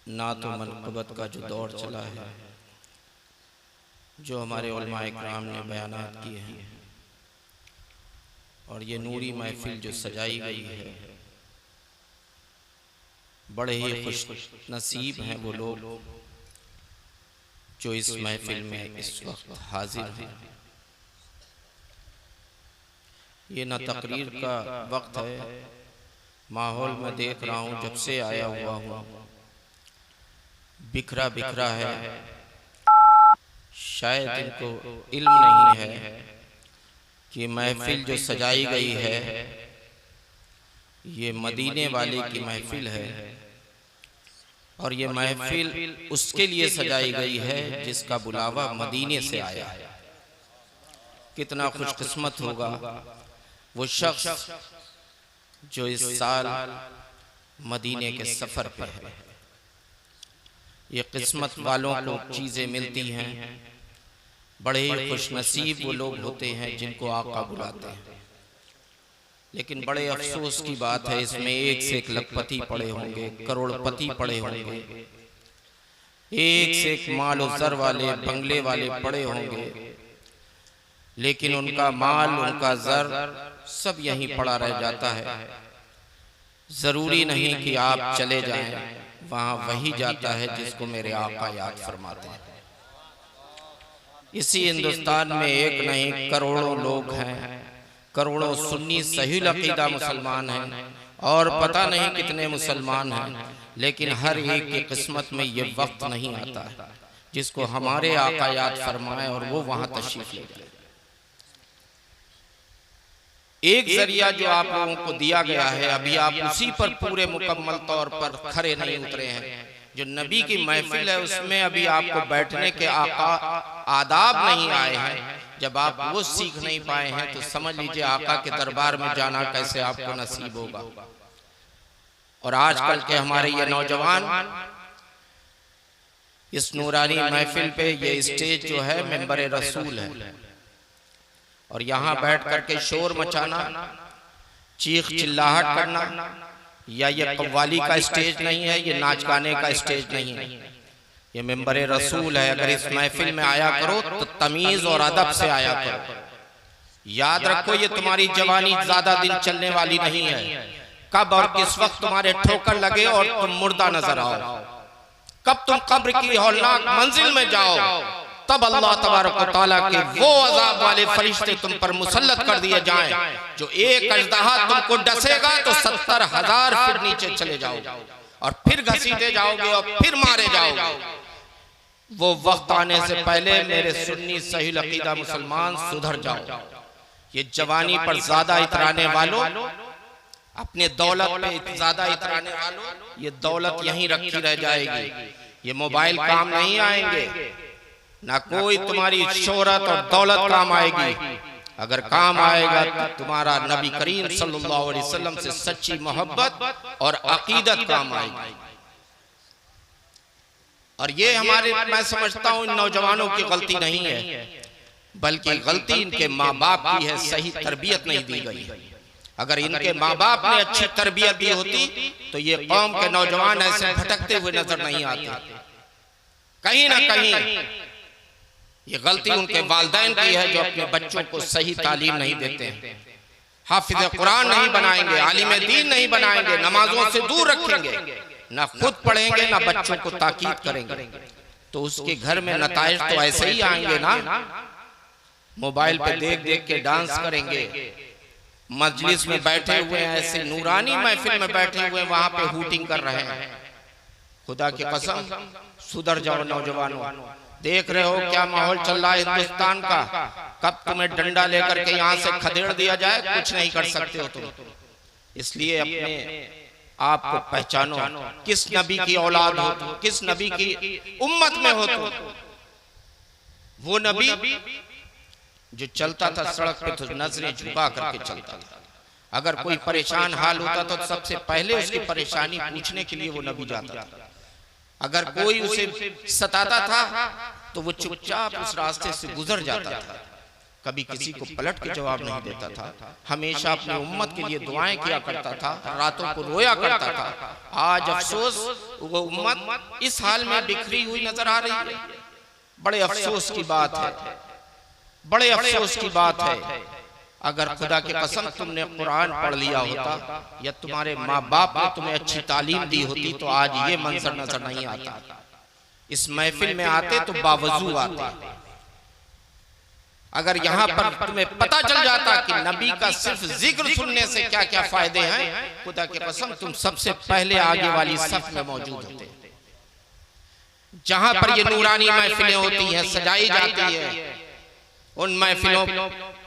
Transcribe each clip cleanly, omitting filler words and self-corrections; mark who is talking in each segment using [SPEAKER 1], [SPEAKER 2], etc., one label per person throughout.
[SPEAKER 1] नात व मनक़बत का जो दौर चला है, जो हमारे उलमाए किराम ने बयानात किए हैं, और ये नूरी महफिल जो सजाई गई है, बड़े ही खुश नसीब हैं वो लोग जो इस महफिल में इस वक्त हाजिर हैं। ये न तकरीर का वक्त है, माहौल में देख रहा हूँ जब से आया हुआ हूँ बिखरा बिखरा है। शायद इनको इल्म नहीं है कि महफिल जो सजाई गई है ये मदीने वाले की महफिल है, और ये महफिल उसके लिए सजाई गई है जिसका बुलावा मदीने से आया है। कितना खुशकिस्मत होगा वो शख्स जो इस साल मदीने के सफर पे है। ये किस्मत वालों को चीजें मिलती हैं, बड़े ही खुशनसीब वो लोग होते हैं जिनको आका बुलाते हैं। लेकिन बड़े अफसोस की बात है, इसमें एक से एक लखपति पड़े होंगे, करोड़पति पड़े होंगे, एक से एक माल और ज़र वाले बंगले वाले पड़े होंगे, लेकिन उनका माल उनका ज़र सब यहीं पड़ा रह जाता है। जरूरी नहीं कि आप चले जाएं, वहां वही जाता है जिसको मेरे आका याद फरमाते हैं। इसी हिंदुस्तान में एक नहीं करोड़ों लोग हैं, करोड़ों सुन्नी सही अकीदा मुसलमान हैं, और पता नहीं कितने मुसलमान हैं, लेकिन हर एक की किस्मत में ये वक्त नहीं आता है जिसको हमारे आका याद फरमाए और वो वहां तशरीफ ले जाए। एक जरिया जो आप लोगों को दिया गया है, अभी आप उसी पर पूरे मुकम्मल तौर पर खरे नहीं उतरे हैं। जो नबी की महफिल है उसमें अभी आपको बैठने के आदाब नहीं आए हैं। जब आप वो सीख नहीं पाए हैं तो समझ लीजिए आका के दरबार में जाना कैसे आपको नसीब होगा। और आजकल के हमारे ये नौजवान इस नूरानी महफिल पे, ये स्टेज जो है मेंबर रसूल है, और यहाँ बैठ करके शोर मचाना, चीख चिल्लाहट करना, या ये कव्वाली का स्टेज नहीं है, ये नाच गाने का स्टेज नहीं है, ये मेंबर रसूल है। अगर इस महफिल में आया करो तो तमीज और अदब से आया करो। याद रखो ये तुम्हारी जवानी ज्यादा दिन चलने वाली नहीं है। कब और किस वक्त तुम्हारे ठोकर लगे और तुम मुर्दा नजर आओ, कब तुम कब्र की हौलनाक मंजिल में जाओ, तब अल्लाह तबारक व तआला के वो अज़ाब वाले फरिश्ते तुम पर मुसल्लत कर दिए जाएं, जो एक अजदहा तुमको डसेगा तो 70,000 फिर नीचे चले जाओगे, और फिर घसीटे जाओगे और फिर मारे जाओगे। वो वक्त आने से पहले मेरे सुन्नी सही अकीदा मुसलमान सुधर जाओ। ये जवानी पर ज्यादा इतराने वालों, अपने दौलत पे ज्यादा इतराने वालों, ये दौलत यहीं रखी रह जाएगी। ये मोबाइल काम नहीं आएंगे, ना कोई तुम्हारी शोहरत और दौलत काम आएगी। अगर काम आएगा तो तुम्हारा नबी करीम सल्लल्लाहु अलैहि वसल्लम से सच्ची मोहब्बत और अकीदत काम आएगी। और ये हमारे, मैं समझता हूँ इन नौजवानों की गलती नहीं है, बल्कि गलती इनके माँ बाप की है, सही तरबियत नहीं दी गई है। अगर इनके माँ बाप ने अच्छी तरबियत दी होती तो ये कौम के नौजवान ऐसे भटकते हुए नजर नहीं आते। कहीं ना कहीं ये गलती उनके वालिदैन की है, जो अपने बच्चों को सही तालीम नहीं देते हैं, हाफिज कुरान नहीं बनाएंगे, आलिम दीन नहीं बनाएंगे, नमाजों से दूर रखेंगे, ना खुद पढ़ेंगे ना बच्चों को ताकीद करेंगे, तो उसके घर में नताइज तो ऐसे ही आएंगे ना। मोबाइल पे देख देख के डांस करेंगे, मजलिस में बैठे हुए हैं, ऐसे नूरानी महफिल में बैठे हुए वहां पे हूटिंग कर रहे हैं। खुदा की कसम सुधर जाओ नौजवानों। देख रहे हो क्या माहौल चल रहा है हिंदुस्तान का। कब तुम्हें डंडा लेकर के यहाँ से खदेड़ दिया जाए, कुछ नहीं कर सकते हो तुम। इसलिए अपने आप को पहचानो, किस नबी की औलाद हो तुम, किस नबी की उम्मत में हो तुम। वो नबी जो चलता था सड़क पे तो नजरें झुका करके चलता था। अगर कोई परेशान हाल होता तो सबसे पहले उसकी परेशानी पूछने के लिए वो नबी जाता था। अगर कोई उसे सताता था तो वो चुपचाप उस रास्ते से गुजर जाता था। कभी किसी को पलट के जवाब नहीं देता था, हमेशा अपनी उम्मत के लिए दुआएं किया करता था, रातों को रोया करता था। आज अफसोस वो उम्मत इस हाल में बिखरी हुई नजर आ रही है। बड़े अफसोस की बात है, बड़े अफसोस की बात है। अगर खुदा की कसम तुमने कुरान पढ़ लिया होता या तुम्हारे माँ बाप ने तुम्हें अच्छी तालीम दी होती तो आज ये मंजर नजर नहीं आता। इस महफिल में आते तो बावजूद आते। अगर यहाँ पर तुम्हें पता चल जाता कि नबी का सिर्फ जिक्र सुनने से क्या क्या फायदे हैं, खुदा की कसम तुम सबसे पहले आगे वाली सफ में मौजूद होते। जहां पर ये नूरानी महफिलें होती हैं, सजाई जाती है, उन महफिलों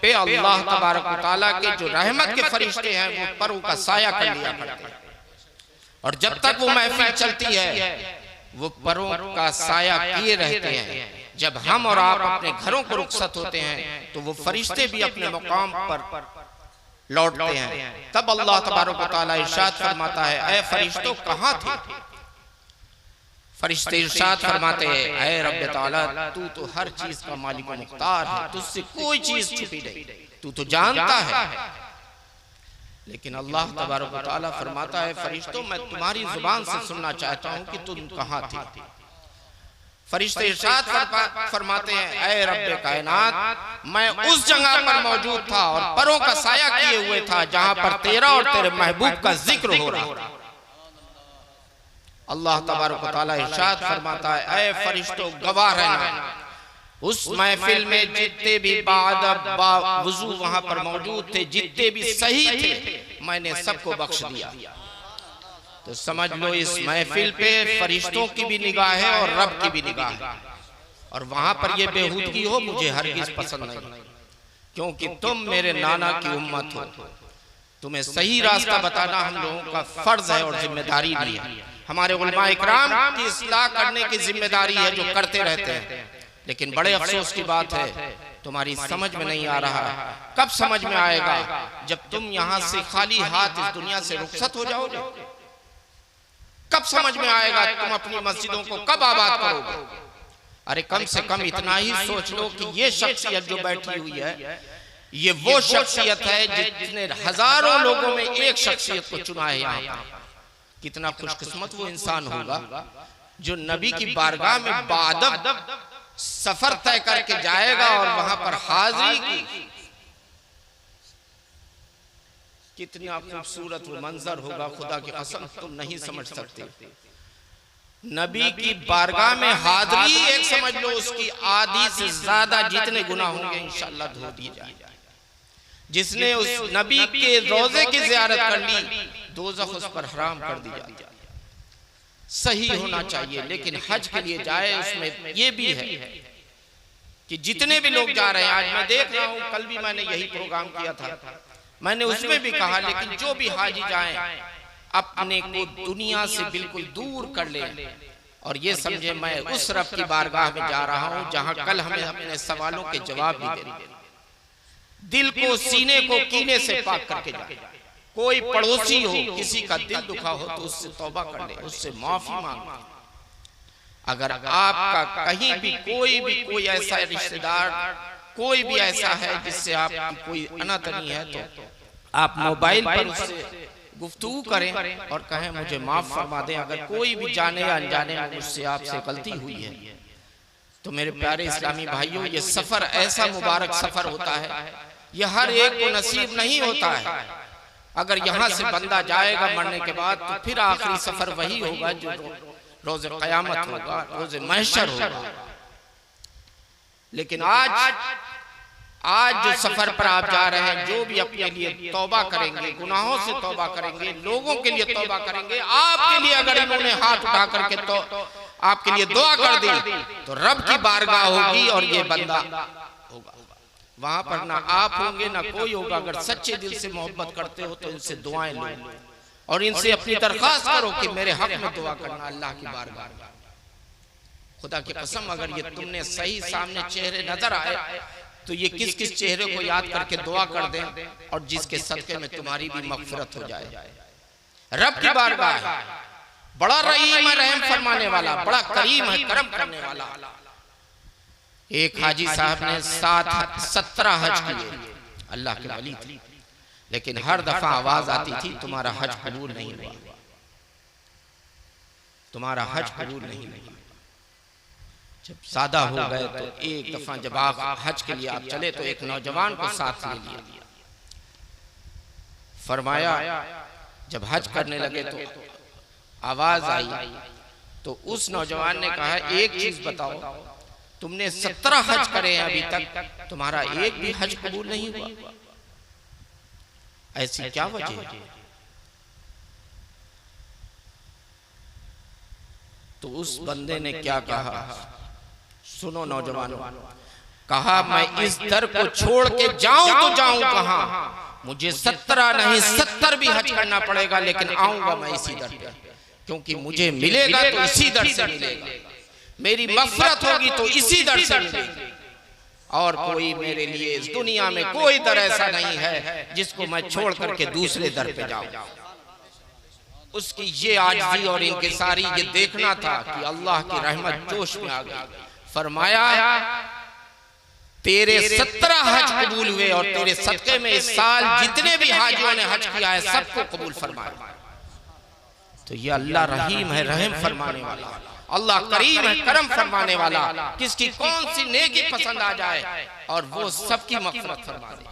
[SPEAKER 1] पे अल्लाह तबारक व तआला के जो रहमत के फरिश्ते हैं वो परों का साया कर लिया करते हैं। और जब तक वो महफिल चलती है वो परों का साया किए रहते हैं। जब हम और आप अपने घरों को रुखसत होते हैं तो वो फरिश्ते भी अपने मुकाम पर लौटते हैं। तब अल्लाह तबारक व तआला इरशाद फरमाता है, ऐ फरिश्तों कहाँ थे? फरिश्ते इरशाद फरमाते हैं, ऐ रब्बे ताला तू तो हर चीज का मालिक व मुख्तार है, तुझसे कोई चीज छुपी नहीं, तू तो जानता है। लेकिन अल्लाह तबारक व तआला फरमाता है, फरिश्तों मैं तुम्हारी जुबान से सुनना चाहता हूं कि तुम कहां थे। फरिश्ते इरशाद फरमाते हैं, ऐ रब्बे कायनात मैं उस जगह पर मौजूद था और परों का साया किए हुए था जहां पर तेरा और तेरे महबूब का जिक्र हो रहा। अल्लाह तबारक व तआला इरशाद फरमाता है, ऐ फरिश्तों गवाह रहना, उस महफिल में जितने भी वुजू वहां पर मौजूद थे, जितने भी सही थे, मैंने सबको बख्श दिया। तो समझ लो इस महफिल पे फरिश्तों की भी निगाह है और रब की भी निगाह है। और वहां पर ये बेहूदगी हो मुझे हरगिज पसंद नहीं, क्योंकि तुम मेरे नाना की उम्मत हो। तुम्हें सही रास्ता बताना हम लोगों का फर्ज है और जिम्मेदारी भी है। हमारे उलमा इकराम की इस्लाह करने की जिम्मेदारी है, जो करते रहते हैं। लेकिन बड़े अफसोस की बात है तुम्हारी समझ में नहीं आ रहा। कब समझ में आएगा? जब तुम यहाँ से खाली हाथ इस दुनिया से रुखसत हो जाओगे। कब समझ में आएगा? तुम अपनी मस्जिदों को कब आबाद करोगे? अरे कम से कम इतना ही सोच लो कि ये शख्सियत जो बैठी हुई है, ये वो शख्सियत है जिसने हजारों लोगों में एक शख्सियत को चुना है। यहाँ कितना खुशकिस्मत वो इंसान होगा जो नबी की बारगाह में बादब सफर तय करके जाएगा और वहां पर हाजिरी की। कितना खूबसूरत वो मंजर होगा, खुदा की कसम तुम नहीं समझ सकते। नबी की बारगाह में हाजिरी एक समझ लो उसकी आधी से ज्यादा जितने गुनाह होंगे इंशाअल्लाह धो दिए जाएंगे। जिसने उस नबी के रोजे की जियारत कर ली, दोज़ख उस पर हराम कर दी जाती है। सही होना चाहिए, लेकिन हज के लिए जाए उसमें ये भी है कि जितने भी लोग जा रहे हैं, आज मैं देख रहा हूं, कल भी मैंने यही प्रोग्राम किया था, मैंने उसमें भी कहा, लेकिन जो भी हाजी जाएं अपने को दुनिया से बिल्कुल दूर कर ले और ये समझे मैं उस रब की बारगाह में जा रहा हूं जहां कल हमें अपने सवालों के जवाब भी देने। दिल को, सीने को कीने से पाक करके जाए। कोई पड़ोसी हो, किसी का दिल दुखा हो तो उससे तौबा कर ले, उससे माफी मांगे। अगर आपका कहीं भी कोई ऐसा रिश्तेदार, कोई भी ऐसा है जिससे आपकी कोई अनतनी है, तो आप मोबाइल पर उससे गुफ्तगू करें और कहें मुझे माफ फरमा दें। अगर कोई भी जाने या अनजाने में मुझसे आपसे गलती हुई है तो मेरे प्यारे इस्लामी भाइयों, ये सफर ऐसा मुबारक सफर होता है, यह हर एक को नसीब नहीं होता है। अगर यहाँ से बंदा जाएगा मरने के बाद तो फिर आखिरी सफर वही होगा जो रोज़े क़यामत होगा, रोज़े महशर होगा। लेकिन आज जो सफर पर आप जा रहे हैं, जो भी अपने लिए तौबा करेंगे, गुनाहों से तौबा करेंगे, लोगों के लिए तौबा करेंगे, आपके लिए अगर इन्होंने हाथ उठा करके तो आपके लिए दुआ कर दी तो रब की बारगाह होगी और ये बंदा होगा। वहां पर ना आप होंगे ना कोई होगा। अगर सच्चे दिल से मोहब्बत करते हो तो इनसे दुआएं लो और इनसे अपनी दरख्वास्त करो कि मेरे हक में दुआ करना अल्लाह की बारगाह। खुदा की कसम अगर ये तुमने सही सामने चेहरे नजर आए तो ये किस किस चेहरे को याद करके दुआ कर दें और जिसके सदके में तुम्हारी भी मगफिरत हो जाए। रब की बारगाह है, बड़ा रहीम है, रहम फरमाने वाला, बड़ा करीम है, करम करने वाला। एक हाजी साहब ने 17 हज किए, अल्लाह के वली थे, लेकिन हर दफा आवाज आती थी तुम्हारा हज कबूल नहीं हुआ, तुम्हारा हज कबूल नहीं हुआ। जब सादा हो गए तो एक दफा जब आप हज के लिए आप चले तो एक नौजवान को साथ ले लिया। फरमाया जब हज करने लगे तो आवाज आई तो उस नौजवान ने कहा एक चीज बताओ, तुमने 17 हज करे हैं अभी तक, तुम्हारा एक भी हज कबूल नहीं हुआ, ऐसी क्या वजह है? तो उस बंदे ने क्या कहा, सुनो नौजवानों, कहा मैं इस दर को छोड़ के जाऊं तो जाऊं कहां, मुझे 17 नहीं 70 भी हज करना पड़ेगा, लेकिन आऊंगा मैं इसी दर पे, क्योंकि मुझे मिलेगा तो इसी दर से मिलेगा, मेरी मग़फ़िरत होगी तो इसी दर से मिलेगी, और कोई मेरे लिए इस दुनिया में कोई दर ऐसा नहीं है जिसको मैं छोड़ करके दूसरे दर पे जाऊं। उसकी ये आजिज़ी और इंकिसारी ये देखना था कि अल्लाह की रहमत जोश में आ गई। फरमाया तेरे 17 हज कबूल हुए और तेरे सदक़े में इस साल जितने भी हाजियों ने हज किया है सबको कबूल फरमाया। तो ये अल्लाह रहीम है, रहम फरमाने वाला, अल्लाह करीम है, करम फरमाने वाला, किसकी कौन सी नेकी पसंद आ जाए और वो सबकी मग़फ़िरत फरमा दे,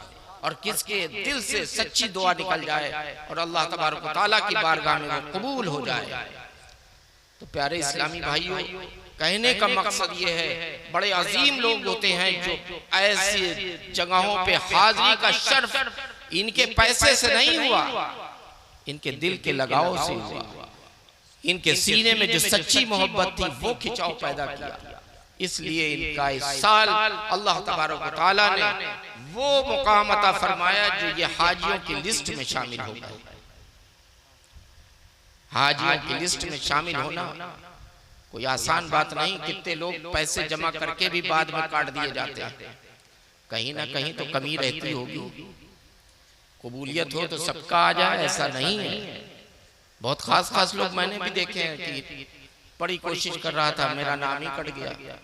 [SPEAKER 1] और किसके दिल से सच्ची दुआ निकल जाए और अल्लाह तबारक व तआला की बारगाह में वो कबूल हो जाए। तो प्यारे इस्लामी भाइयों, कहने का मकसद ये है, बड़े अजीम लोग होते हैं जो ऐसी जगहों पे हाजिरी का शर्फ इनके पैसे से नहीं हुआ, इनके दिल के लगाव से हुआ, इनके सीने में जो सच्ची मोहब्बत थी वो खिंचाव पैदा किया। इसलिए इनका इस साल अल्लाह तबारक व तआला ने वो मुकाम अता फरमाया जो ये हाजियों की लिस्ट में शामिल हो गए। हाजियों की लिस्ट में शामिल होना कोई आसान बात नहीं। कितने लोग पैसे जमा करके भी बाद में काट दिए जाते हैं, कहीं ना कहीं तो कमी रहती होगी। कबूलियत हो तो सबका आ जाए ऐसा नहीं है। बहुत खास लोग मैंने भी देखे हैं कि बड़ी कोशिश कर रहा था, मेरा नाम ही कट गया,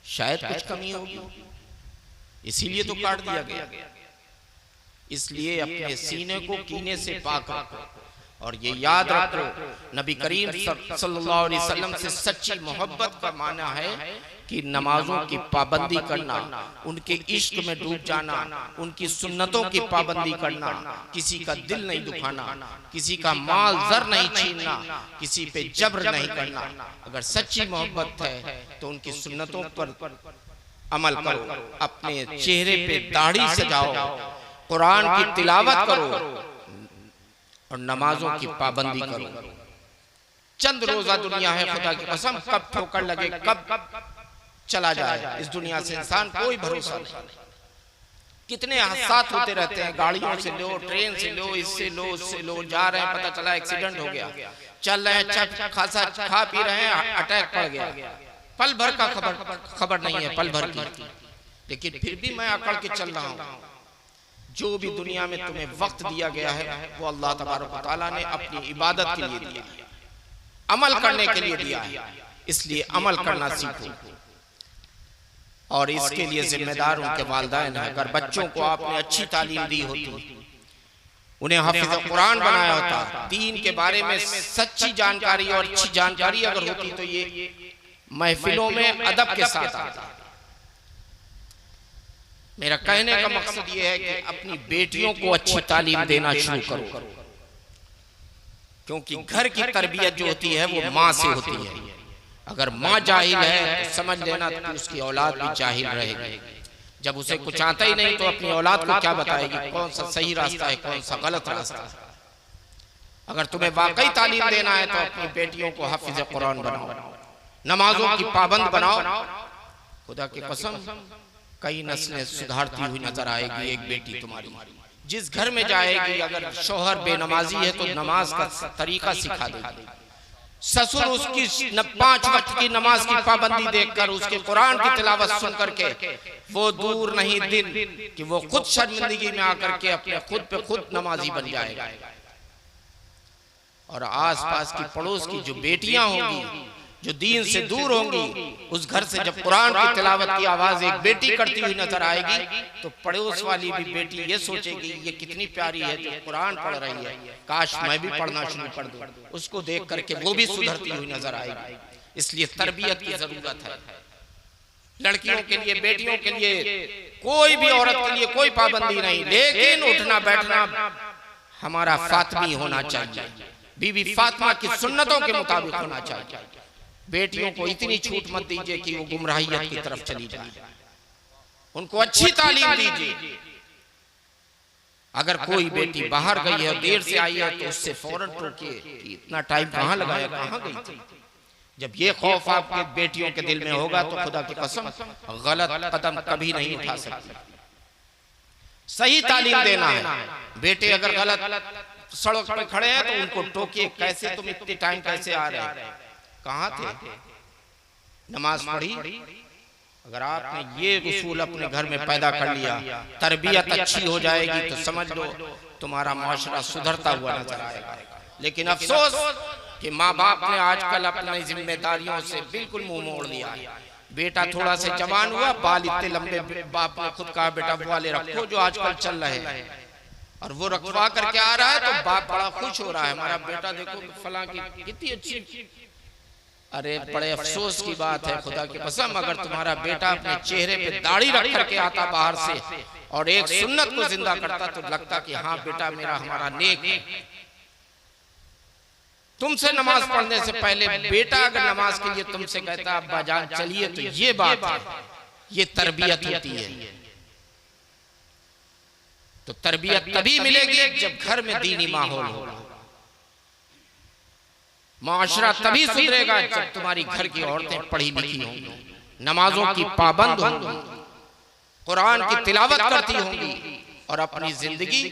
[SPEAKER 1] शायद कुछ कमी होगी इसीलिए तो काट दिया गया। इसलिए अपने सीने को कीने से पाक रखो और ये याद रखो, नबी करीम सल्लल्लाहु अलैहि वसल्लम से सच्ची मोहब्बत का माना है कि नमाजों की पाबंदी करना, उनके इश्क में डूब जाना, उनकी सुन्नतों की पाबंदी करना, किसी का दिल नहीं दुखाना, किसी का माल जर नहीं छीनना, किसी पे जबर नहीं करना। अगर सच्ची मोहब्बत है तो उनकी सुन्नतों पर अमल करो, अपने चेहरे पे दाढ़ी सजाओ, कुरान की तिलावत करो और नमाजों की पाबंदी करो। चंद रोजा दुनिया है, खुदा की कसम कब ठोकर लगे कब चला जाए इस दुनिया से इंसान कोई भरोसा नहीं। कितने हादसात होते रहते हैं, गाड़ियों से लो, ट्रेन से लो, इससे लो, उससे लो, जा रहे हैं पता चला एक्सीडेंट हो गया, चल रहे हैं अच्छा खासा खा पी रहे हैं अटैक पड़ गया, पल भर का खबर नहीं है, पल भर की। लेकिन फिर भी मैं अकड़ के चल रहा हूँ। जो भी दुनिया में तुम्हें वक्त दिया गया है वो अल्लाह तबारक व तआला ने अपनी इबादत के लिए दिया, अमल करने के लिए दिया है, इसलिए अमल करना सीखो। और इसके लिए जिम्मेदार उनके वालिदैन हैं। अगर बच्चों को आपने अच्छी तालीम दी होती, उन्हें हाफिज़ कुरान बनाया होता, दीन के बारे में सच्ची जानकारी और अच्छी जानकारी अगर होती तो ये महफिलों में अदब के साथ आता। मेरा कहने का मकसद ये है कि अपनी बेटियों को अच्छी तालीम देना शुरू करो, क्योंकि घर की तरबियत जो होती है वो माँ से होती है। अगर माँ जाहिल है तो समझ लेना तो उसकी औलाद भी जाहिल रहेगी। जब उसे कुछ आता ही नहीं तो अपनी औलाद को क्या बताएगी, कौन सा सही रास्ता है, कौन सा गलत रास्ता है। अगर तुम्हें वाकई तालीम देना है तो अपनी बेटियों को हाफिज़ कुरान बनाओ, नमाजों की पाबंद बनाओ। खुदा की कसम कई नस्लें सुधारती हुई नजर आएगी एक बेटी तुम्हारी। जिस घर में जाएगी अगर शौहर बेनमाजी है तो नमाज का तरीका सिखा देगी। ससुर उसकी 5 वक्त की नमाज की पाबंदी देखकर, उसके कुरान की तिलावत सुन करके वो दूर नहीं दिन कि वो खुद शर्मिंदगी में आकर के अपने खुद पे खुद नमाजी बन जाएगा। और आसपास की पड़ोस की जो बेटियां होंगी जो दीन से दूर होंगी, उस घर से जब कुरान की तिलावत की आवाज एक बेटी करती हुई नजर आएगी तो पड़ोस वाली भी बेटी ये सोचेगी ये कितनी प्यारी है जो कुरान पढ़ रही है, काश मैं भी पढ़ना शुरू कर दूं। उसको देख करके वो भी सुधरती हुई नजर आएगी। इसलिए तरबियत की जरूरत है। लड़कियों के लिए, बेटियों के लिए, कोई भी औरत के लिए कोई पाबंदी नहीं, लेकिन उठना बैठना हमारा फातिमी होना चाहिए, बीबी फातिमा की सुन्नतों के मुताबिक होना चाहिए। बेटियों को इतनी छूट मत दीजिए कि वो गुमराहियत की तरफ चली जाए, उनको अच्छी तालीम दीजिए। अगर कोई बेटी बाहर गई है, देर से आई है, तो उससे फौरन टोकिए कि इतना टाइम कहाँ लगाया, कहाँ गई थी। जब ये खौफ आपके बेटियों के दिल में होगा तो खुदा की कसम गलत कदम कभी नहीं उठा सकती। सही तालीम देना है। बेटे अगर गलत सड़क पर खड़े हैं तो उनको टोकिए, कैसे तुम इतने टाइम कैसे आ रहे हैं, कहाँ थे, नमाज पढ़ी। अगर आपने ये उसूल अपने घर में पैदा कर लिया, तरबियत अच्छी हो जाएगी, तो समझ लो तुम्हारा माशरा सुधरता हुआ नजर आएगा। लेकिन अफसोस कि माँ बाप ने आजकल अपनी जिम्मेदारियों से बिल्कुल मुंह मोड़ लिया है। बेटा थोड़ा से जवान हुआ, बाल इतने लंबे, बाप ने खुद कहा बेटा वो वाले रखो जो आजकल चल रहे हैं, और वो रखवा करके आ रहा है तो बाप बड़ा खुश हो रहा है, हमारा बेटा देखो फलां की कितनी अच्छी। अरे बड़े अफसोस की बात है, खुदा की कसम अगर तुम्हारा बेटा अपने चेहरे पे दाढ़ी रख करके आता बाहर से और एक सुन्नत को जिंदा करता तो लगता कि हाँ बेटा मेरा हमारा नेक है। तुमसे नमाज पढ़ने से पहले बेटा अगर नमाज के लिए तुमसे कहता अब्बा जान चलिए, तो ये बात है, ये तरबियत होती है। तो तरबियत तभी मिलेगी जब घर में दीनी माहौल होगा। माशरा तभी सुधरेगा जब तुम्हारी घर की औरतें पढ़ी लिखी होंगी, नमाजों की पाबंद होंगी, कुरान की तिलावत करती होंगी और अपनी जिंदगी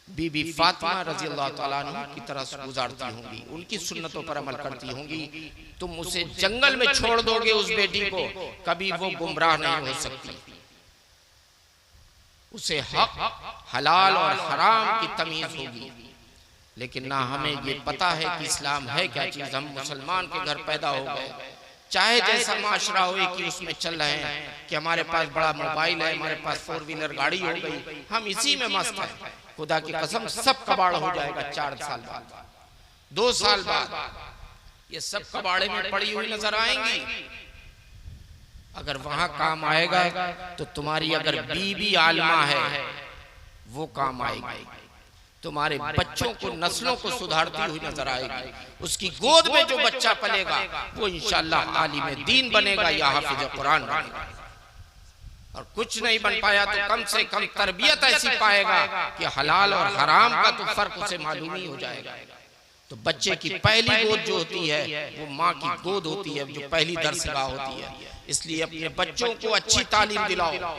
[SPEAKER 1] बीबी फातिमा रजी अल्लाह ताला अन्हा की तरह गुजारती होंगी, उनकी सुन्नतों पर अमल करती होंगी। तुम उसे जंगल में छोड़ दोगे उस बेटी को, कभी वो गुमराह नहीं हो सकती। उसे हक, हलाल और हराम की तमीज होगी। लेकिन ना हमें ये पता है कि इस्लाम है क्या चीज। हम मुसलमान के घर पैदा हो गए, चाहे जैसा माशरा हो कि उसमें चल रहे हैं कि हमारे पास बड़ा मोबाइल है, हमारे पास 4 व्हीलर गाड़ी हो गई, हम इसी में मस्त हैं। खुदा की कसम सब कबाड़ हो जाएगा 4 साल बाद, 2 साल बाद ये सब कबाड़े में पड़ी हुई नजर आएंगी। अगर वहां काम आएगा तो तुम्हारी अगर बीबी आलिमा है वो काम आएगी, तुम्हारे बच्चों को, नस्लों को सुधारती हुई नजर आएगी। उसकी गोद में जो बच्चा पलेगा वो इंशाअल्लाह आलिम दीन बनेगा या हाफिज कुरान बनेगा। और कुछ नहीं बन पाया तो कम से कम तरबियत ऐसी पाएगा कि हलाल और हराम का तो फर्क उसे मालूम ही हो जाएगा। तो बच्चे की पहली गोद जो होती है वो माँ की गोद होती है, जो पहली दरसगाह होती है। इसलिए अपने बच्चों को अच्छी तालीम दिलाओ,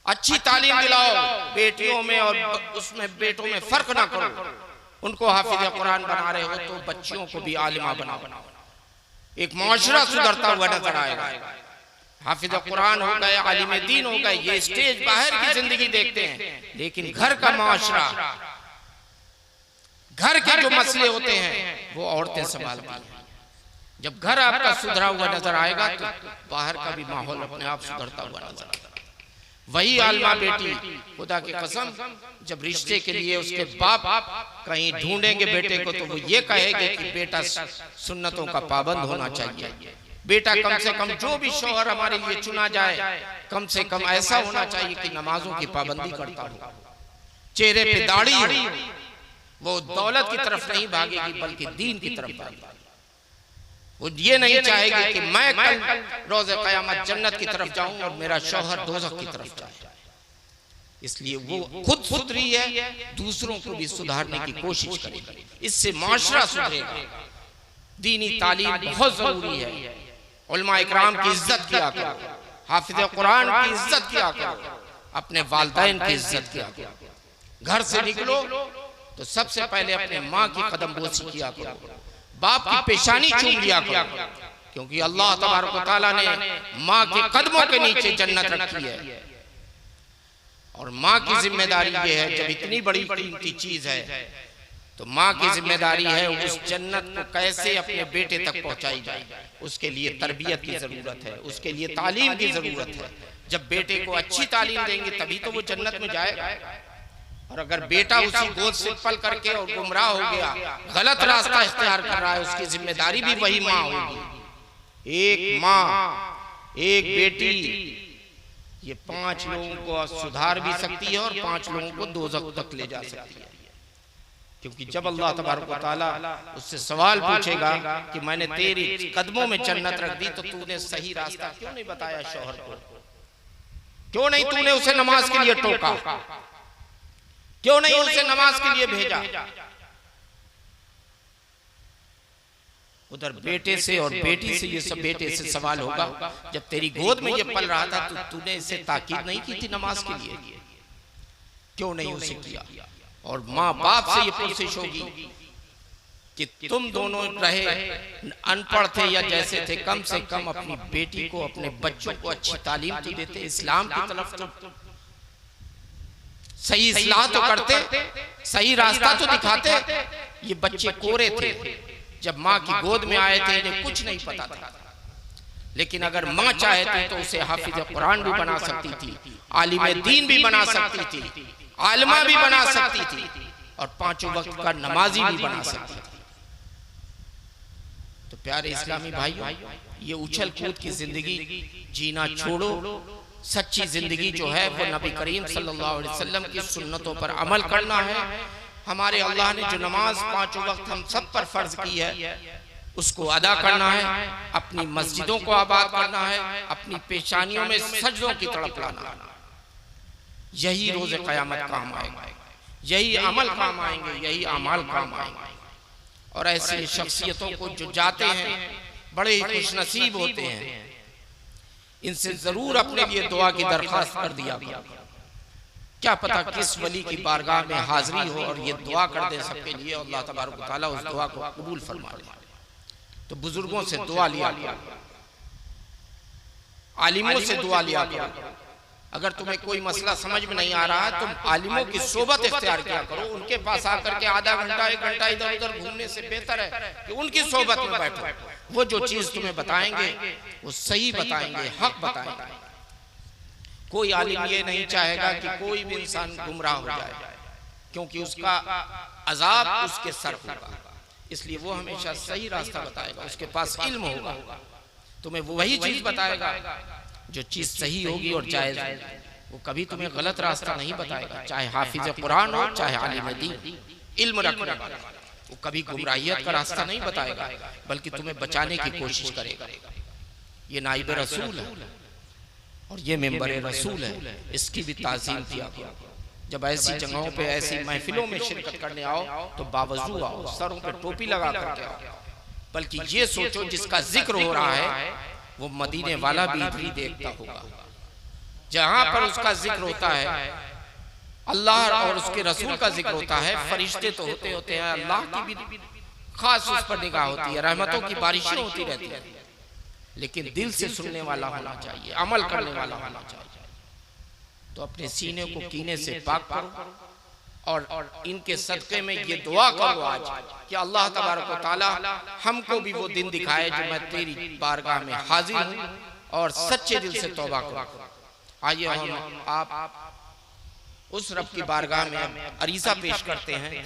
[SPEAKER 1] अच्छी तालीम दिलाओ। बेटियों में और उसमें बेटों में फर्क ना करो। उनको हाफिज कुरान बना रहे हो तो बच्चियों को भी आलिमा बनाओ। एक माशरा सुधरता हुआ नजर आएगा। हाफिज कुरान हो गए, आलिम दीन हो गए, ये स्टेज बाहर की जिंदगी देखते हैं, लेकिन घर का माशरा, घर के जो मसले होते हैं वो औरतें संभालती हैं। जब घर आपका सुधरा हुआ नजर आएगा तो बाहर का भी माहौल अपने आप सुधरता हुआ नजर आएगा। वही आलिमा बेटी, खुदा की कसम, जब रिश्ते के लिए उसके बाप कहीं ढूंढेंगे बेटे को तो वो ये कहेंगे कि बेटा सुन्नतों का पाबंद होना चाहिए। बेटा कम से कम जो भी शौहर हमारे लिए चुना जाए, कम से कम ऐसा होना चाहिए कि नमाजों की पाबंदी करता हो, चेहरे पे दाढ़ी हो, वो दौलत की तरफ नहीं भागेगी बल्कि दीन की तरफ भागेगी। वो ये नहीं चाहेगी कि मैं कल रोज़े क़यामत जन्नत की तरफ जाऊं और मेरा शौहर दोज़ख की तरफ जाए। इसलिए वो खुद सुधरी है, दूसरों को भी सुधारने की कोशिश करेगी। इससे माशरा सुधरेगा। दीनी तालीम बहुत जरूरी है। उलमा इकराम की इज्जत किया करो, हाफिज कुरान की इज्जत किया करो, अपने वालिदैन की इज्जत किया करो। घर से निकलो तो सबसे पहले अपने माँ की कदम बोसी किया करो, बाप की पेशानी चूम लिया करो, क्योंकि अल्लाह तबारक व तआला ने माँ के कदमों के नीचे जन्नत रखी है। और माँ की जिम्मेदारी ये है, जब इतनी बड़ी कीमती चीज है तो माँ की जिम्मेदारी है उस जन्नत को कैसे अपने बेटे तक पहुंचाई जाए, उसके लिए तरबियत की जरूरत है, उसके लिए तालीम की जरूरत है। जब बेटे को अच्छी तालीम देंगे तभी तो वो जन्नत में जाएगा। और अगर बेटा उसी गोद से पल करके और गुमराह हो गया, गलत रास्ता इख्तियार कर रहा है, उसकी जिम्मेदारी भी वही माँ होगी। एक माँ एक बेटी ये 5 लोगों को सुधार भी सकती है और 5 लोगों को दोज़ख तक ले जा सकती है। क्योंकि जब अल्लाह तबारक व तआला उससे सवाल पूछेगा कि मैंने तेरे कदमों में जन्नत रख दी तो तूने सही रास्ता क्यों नहीं बताया शौहर को, क्यों नहीं तूने उसे नमाज के लिए टोका, क्यों नहीं उसे नमाज के लिए भेजा। उधर बेटे से और बेटी से ये सब बेटे से सवाल होगा, जब तेरी गोद में ये पल रहा था तो तूने इसे ताकीद नहीं की थी नमाज के लिए, क्यों नहीं उसे किया। और माँ बाप से ये कोशिश होगी कि तुम दोनों रहे अनपढ़ थे या जैसे थे, कम से कम अपनी बेटी को अपने बच्चों को अच्छी तालीम तो देते, इस्लाम की तरफ तो सही इस्लाह तो करते, सही रास्ता तो दिखाते। ये बच्चे कोरे थे, जब माँ की गोद में आए थे इन्हें कुछ नहीं पता था। लेकिन अगर माँ चाहती तो उसे हाफिज कुरान भी बना सकती थी, आलिम दीन भी बना सकती थी, आलिमा भी बना सकती थी और 5 वक्त का नमाजी भी बना सकती थी। तो प्यारे इस्लामी भाइयों, ये उछल कूद की जिंदगी जीना छोड़ो। सच्ची जिंदगी जो है वो नबी करीम सल्लल्लाहु अलैहि वसल्लम की सुन्नतों पर अमल करना है। हमारे अल्लाह ने जो नमाज 5 वक्त हम सब पर फर्ज की है उसको अदा करना है, अपनी मस्जिदों को आबाद करना है, अपनी पेशानियों में सजदों की तड़प लाना है। यही रोज क़यामत काम आएगा, यही अमल काम आएंगे, यही अमाल काम आएंगे। और ऐसी शख्सियतों को जो जाते हैं बड़े ही खुशनसीब होते हैं, इनसे जरूर अपने लिए दुआ की दरख्वास्त कर दिया करो। क्या पता किस वली की बारगाह में हाजिरी हो और ये दुआ कर दे सबके लिए, अल्लाह तबारक व तआला उस दुआ को कबूल फरमा ले। तो बुजुर्गों से दुआ लिया करो, आलिमों से दुआ लिया करो। अगर तुम्हें कोई मसला समझ में नहीं आ रहा है, तुम आलिमों की सोबत इख्तियार किया करो। उनके पास आकर के आधा घंटा 1 घंटा इधर उधर घूमने से बेहतर है कि उनकी सोबत में बैठो। वो जो चीज तुम्हें बताएंगे वो सही बताएंगे, हक बताएंगे। कोई आलिम ये नहीं चाहेगा कि कोई भी इंसान गुमराह हो जाए, क्योंकि उसका अजाब उसके सर होगा। इसलिए वो हमेशा सही रास्ता बताएगा, उसके पास इल्म होगा, तुम्हें वही चीज बताएगा जो चीज सही होगी और जायज होगी। वो कभी तुम्हें गलत रास्ता नहीं बताएगा, चाहे हाफिज कुरान हो चाहे आलिम दीन, इल्म रखने वाला। वो कभी गुमराहियत का रास्ता नहीं बताएगा, बल्कि तुम्हें बचाने की कोशिश करेगा। ये नाइब रसूल है और ये मेंबर रसूल है, इसकी भी ताज़ीम किया करो। जब ऐसी जगहों पे ऐसी महफिलों में शिरकत करने आओ तो बावजूद आओ, सरों पे टोपी लगा करके आओ। बल्कि ये सोचो जिसका जिक्र हो रहा है वो मदीने वाला भी इधर ही देखता होगा। जहां पर उसका जिक्र होता है, अल्लाह और उसके रसूल का जिक्र होता है, फरिश्ते तो होते होते हैं, अल्लाह की भी खास उस पर निगाह होती है, रहमतों की बारिशें होती रहती है। लेकिन दिल से सुनने वाला होना चाहिए, अमल करने वाला होना चाहिए। तो अपने सीने को कीने से पाक करो और इनके सदक़े में ये दुआ करो आज कि अल्लाह तबारक व तआला हमको भी वो दिन दिखाए जो मैं तेरी बारगाह में हाजिर हूँ और सच्चे दिल से तौबा करूँ। आइए हम आप उस रब की बारगाह में अरीसा पेश करते हैं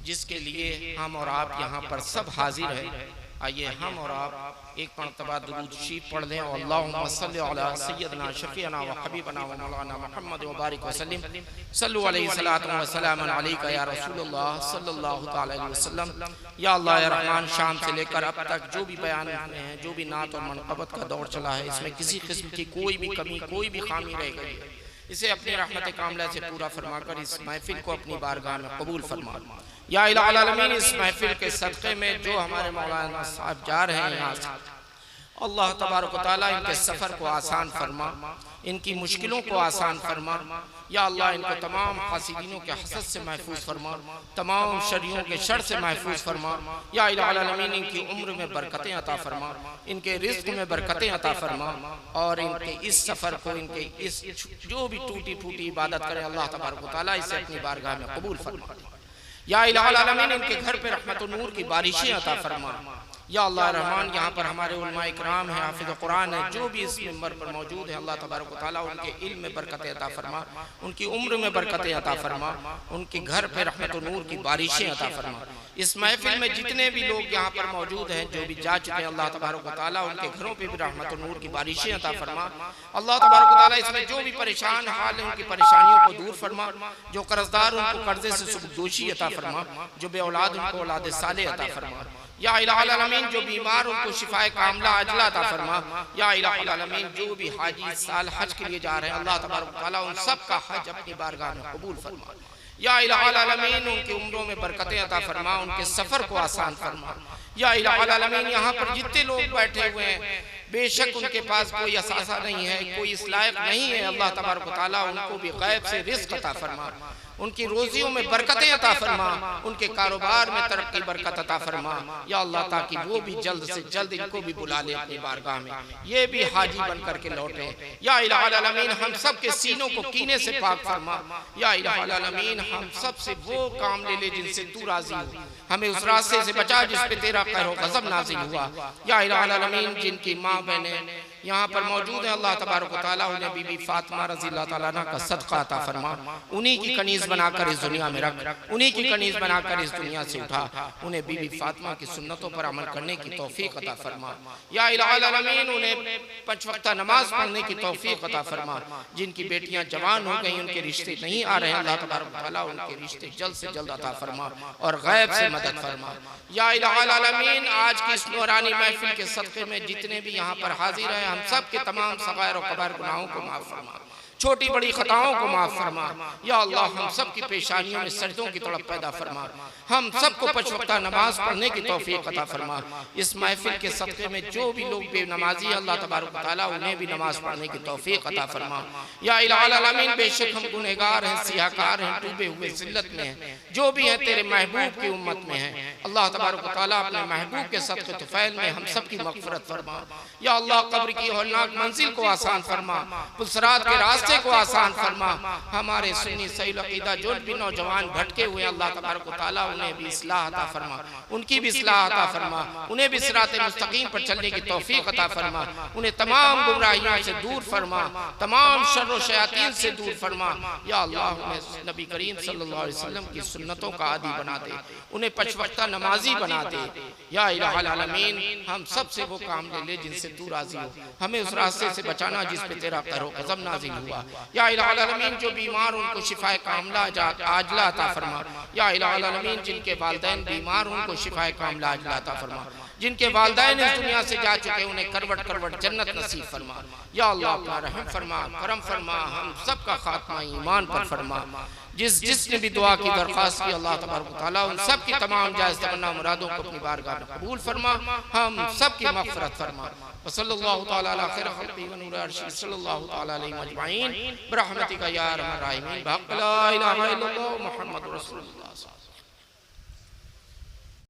[SPEAKER 1] जिसके लिए हम और आप यहाँ पर सब हाजिर हैं। आइए हम और आप एक मरतबा दुरूद शरीफ पढ़ लें। अल्लाहुम्मा सल्लि अला सय्यदना शफीअना व हबीबना व मौलाना मुहम्मद व बारिक व सल्लिम सल्लु अलैहि सलातु व सलामन अलैका या रसूलुल्लाह सल्लल्लाहु तआला अलैहि वसल्लम। या अल्लाह या रहमान, शाम से लेकर अब तक जो भी बयान हुए हैं, जो भी नात और मनक़बत का दौर चला है, इसमें किसी किस्म की कोई भी कमी, कोई भी खामी रह गई है, इसे अपनी रहमत कामला से पूरा फरमाकर इस महफिल को अपनी बारगाह में कबूल फरमा। या इलाहुल आलमीन, इस महफिल के सदक़े में जो हमारे मौलाना साहब जा रहे हैं यहाँ से, अल्लाह तबारक व तआला इनके सफ़र को आसान फरमा, इनकी मुश्किलों को आसान फरमा। या अल्लाह इनको तमाम हासिदीनों के हसद से महफूज फरमा, तमाम शरियों के शर से महफूज फरमा। या इलाहुल आलमीन, इनकी उम्र में बरकतें अता फरमा, इनके रिज़्क़ में बरकतें अता फरमा और इनके इस सफ़र को, इनके इस जो भी टूटी फूटी इबादत करें, अल्लाह तबारक व तआला इसे अपनी बारगाह में कबूल फरमा। या इलाहुल आलमीन इनके घर पे रहमत और नूर की बारिशें अता फरमा। या अल्लाह रहमान यहाँ पर हमारे उलमा इकराम है, हाफिज़ कुरान है, जो भी इस मिंबर पर मौजूद है, अल्लाह तबारक व तआला उनके इल्म में बरकतें अता फरमा, उनकी उम्र में बरकतें अता फरमा, उनके घर पे रहमत और नूर की बारिशें अता फरमा। इस महफिल में जितने भी लोग यहाँ पर मौजूद हैं, जो भी जा चुके हैं, अल्लाह तबारक व तआला उनके घरों पे भी रहमत और नूर की बारिशें अता फरमा। अल्लाह तबारक व तआला इसमें जो भी परेशान हाल है उनकी परेशानियों को दूर फरमा, जो कर्जदार उनको कर्जे से सुबुदोशी अता फरमा, जो बे औलाद उनको औलाद सालेह अता फरमा। या इलाहुल आलमीन जो बीमार उनको शिफाए कामला अजला अता फरमा। या इलाहुल आलमीन जो भी हाजी साल हज के लिए जा रहे हैं, अल्लाह तबारक व तआला उन सब का हज अपनी बारगाह में कबूल फरमा। या इलाहुल आलमीन उनकी उम्रों में बरकतें अता फरमा, उनके सफर को आसान फरमा। या इलाहुल आलमीन यहाँ पर जितने लोग बैठे हुए हैं, बेशक उनके पास कोई असासा नहीं है, कोई इस लायक नहीं है, अल्लाह तबारक व तआला उनको भी गैब से रिज़्क़ अता फरमा, उनकी रोजियों में बरकतें अता फरमा, उनके कारोबार में तरक्की बरकत अता फरमा। या अल्लाह ताकि वो भी जल्द से जल्द इनको भी बुला ले अपनी बारगाह में, ये भी हाजी बन करके लौटे। या इलाहुल आलमीन हम सब के सीनों को कीने से पाक फरमा। या इलाहुल आलमीन हम सब से वो काम ले ले जिनसे तू राजी हो, हमें उस रास्ते से बचा जिस पे तेरा कहर गज़ब नाज़िल हुआ। या इलाहुल आलमीन जिनकी माँ बहनें यहाँ पर मौजूद है, अल्लाह तबारक व तआला उन्हें बीबी फातिमा रज़ी अल्लाह तआला अन्हा का सदका अता फरमा, उन्हीं की कनीज़ बनाकर इस दुनिया में रख, उन्हीं की कनीज़ बनाकर इस दुनिया से उठा, उन्हें बीबी फातिमा की सुन्नतों पर अमल करने की तौफीक अता फरमा। या इलाहुल आलमीन उन्हें 5 वक्त नमाज पढ़ने की तौफीक अता फरमा। जिनकी बेटियां जवान हो गई, उनके रिश्ते नहीं आ रहे हैं, अल्लाह तबारक व तआला उनके रिश्ते जल्द से जल्द अता फरमा और गैब से मदद फरमा। या इलाहुल आलमीन आज की इस नूरानी महफिल के सदक़े में जितने भी यहाँ पर हाजिर हैं, हम सब के तमाम सगायर और कबायर गुनाहों को माफ़ फरमा, छोटी बड़ी खताओं को माफ़ फरमा। या अल्लाह हम सब की पेशानियों में सजदों की तड़प पैदा फरमा, हम सबको 5 वक्त नमाज पढ़ने की तौफीक अता फरमा। इस महफिल के सदक़े में जो भी लोग बेनमाजी, अल्लाह तबारक व तआला उन्हें भी नमाज पढ़ने की तौफीक अता फरमा। या इलाहुल आलमीन बेशक हम गुनहगार हैं, सियाहकार हैं, डूबे हुए ज़िल्लत में हैं, जो भी हैं तेरे महबूब की उम्मत में हैं, अल्लाह तबारक व तआला अपने महबूब के सदक़े तुफ़ैल में हम सब की मग़फ़िरत फरमा। या अल्लाह कब्र की हौलनाक मंजिल को आसान फरमा, पुलसरात के रास्ते को आसान फरमा। हमारे सुन्नी सही अक़ीदा जो भी नौजवान भटके हुए, अल्लाह तबारक व तआला उन्हें भी इस्लाह अता फरमा, उनकी भी इस्लाह अता फरमा, उन्हें भी सिराते मुस्तकीम पर चलने की तौफीक अता फरमा, उन्हें तमाम गुमराहियों से दूर फरमा, तमाम शर्र व शयातीन से दूर फरमा। या अल्लाह उन्हें नबी करीम सल्लल्लाहु अलैहि वसल्लम की सुन्नतों का आदी बना दे, उन्हें 5 वक्त नमाजी बना दे। या इलाहुल आलमीन हम सब से वो काम ले ले जिनसे तू राजी हो, हमें उस रास्ते से बचाना जिस पे तेरा कहर गज़ब नाज़िल हुआ। या इलाहुल आलमीन जो बीमार उनको शिफाए कामला आजला अता फरमा। या इलाहुल आलमीन जिनके वालिदैन बीमार उनको शिफाए कामला आजला अता फरमा, जिनके वालिदैन इस दुनिया से जा चुके उन्हें करवट करवट जन्नत नसीब फरमा। या अल्लाह अपना रहम फरमा, करम फरमा, हम सब का खात्मा ईमान पर फरमा। जिसने भी दुआ की दरख्वास्त की, अल्लाह तबारक व तआला उन सब की तमाम जायज़ तमन्ना मुरादों को अपनी बारगाह में कबूल फरमा, हम सब की मग़फ़िरत फरमा। सल्लल्लाहु तआला अला खैर खल्क़िही व नूर अर्शिही सल्लल्लाहु तआला अलैहि अजमईन बिरहमतिका या अरहमर राहिमीन। बहक़ ला इलाहा इल्लल्लाह मुहम्मदुर रसूलुल्लाह।